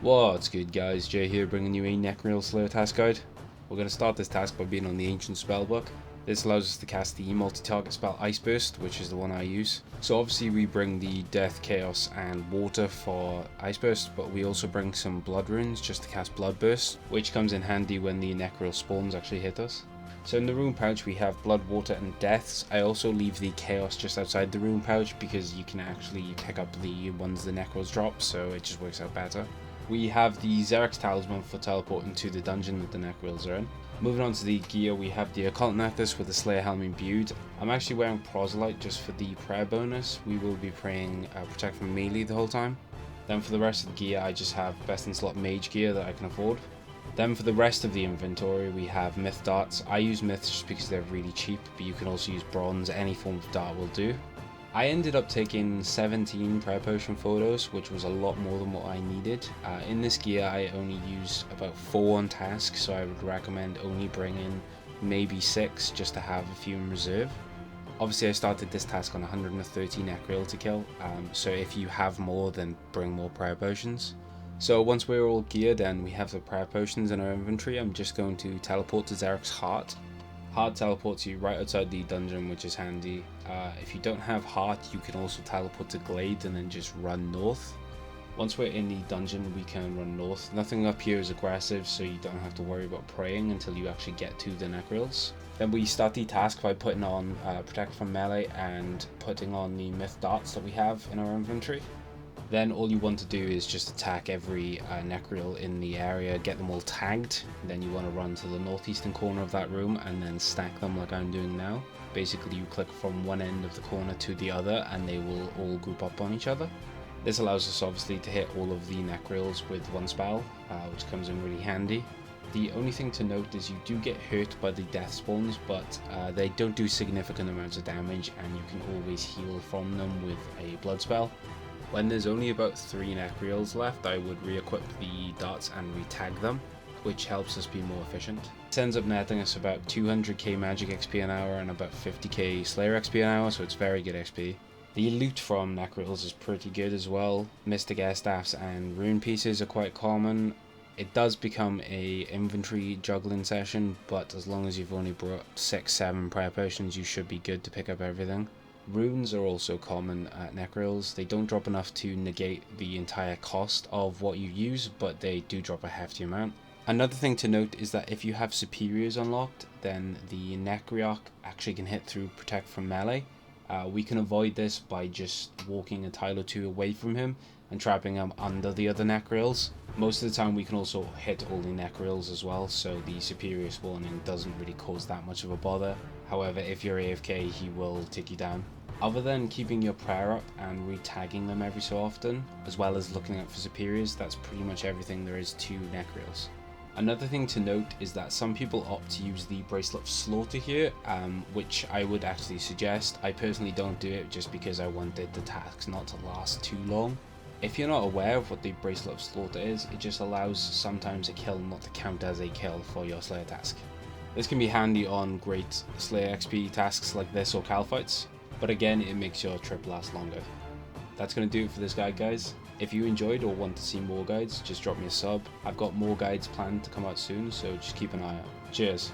What's good guys, Jay here bringing you a Nechryael Slayer task guide. We're going to start this task by being on the ancient spellbook. This allows us to cast the multi-target spell Ice Burst, which is the one I use. So obviously we bring the Death, Chaos and Water for Ice Burst, but we also bring some Blood Runes just to cast Blood Burst, which comes in handy when the Nechryael spawns actually hit us. So in the rune pouch we have Blood, Water and Deaths. I also leave the Chaos just outside the rune pouch because you can actually pick up the ones the Nechryaels drop, so it just works out better. We have the Xerix Talisman for teleporting to the dungeon that the Nechryaels are in. Moving on to the gear, we have the Occult Necklace with the Slayer Helm imbued. I'm actually wearing Proselyte just for the prayer bonus. We will be praying Protect from melee the whole time. Then for the rest of the gear, I just have best in slot mage gear that I can afford. Then for the rest of the inventory, we have myth darts. I use myths just because they're really cheap, but you can also use bronze. Any form of dart will do. I ended up taking 17 prayer potion photos, which was a lot more than what I needed. In this gear I only used about 4 on task, so I would recommend only bringing maybe 6 just to have a few in reserve. Obviously I started this task on 130 Nechryael to kill, so if you have more then bring more prayer potions. So once we're all geared and we have the prayer potions in our inventory, I'm just going to teleport to Xerix's Heart. Heart teleports you right outside the dungeon, which is handy. If you don't have Heart, you can also teleport to Glade and then just run north. Once we're in the dungeon, we can run north. Nothing up here is aggressive, so you don't have to worry about praying until you actually get to the Nechryaels. Then we start the task by putting on Protect from melee and putting on the myth darts that we have in our inventory. Then all you want to do is just attack every Nechryael in the area, get them all tagged. Then you want to run to the northeastern corner of that room and then stack them like I'm doing now. Basically you click from one end of the corner to the other and they will all group up on each other. This allows us obviously to hit all of the Nechryaels with one spell, which comes in really handy. The only thing to note is you do get hurt by the death spawns, but they don't do significant amounts of damage and you can always heal from them with a blood spell. When there's only about 3 Nechryaels left, I would re-equip the darts and re-tag them, which helps us be more efficient. This ends up netting us about 200k magic XP an hour and about 50k Slayer XP an hour, so it's very good XP. The loot from Nechryaels is pretty good as well. Mystic Air Staffs and rune pieces are quite common. It does become a inventory juggling session, but as long as you've only brought 6-7 prayer potions, you should be good to pick up everything. Runes are also common at Nechryaels. They don't drop enough to negate the entire cost of what you use, but they do drop a hefty amount. Another thing to note is that if you have superiors unlocked, then the Nechryael actually can hit through Protect from melee. We can avoid this by just walking a tile or 2 away from him and trapping him under the other Nechryaels. Most of the time we can also hit all the Nechryaels as well, so the superior spawning doesn't really cause that much of a bother. However, if you're AFK, he will take you down. Other than keeping your prayer up and re-tagging them every so often, as well as looking out for superiors, that's pretty much everything there is to Nechryaels. Another thing to note is that some people opt to use the Bracelet of Slaughter here, which I would actually suggest. I personally don't do it just because I wanted the tasks not to last too long. If you're not aware of what the Bracelet of Slaughter is, it just allows sometimes a kill not to count as a kill for your Slayer task. This can be handy on great Slayer XP tasks like this or Cal fights, but again it makes your trip last longer. That's going to do it for this guide guys. If you enjoyed or want to see more guides, just drop me a sub. I've got more guides planned to come out soon, so just keep an eye out. Cheers!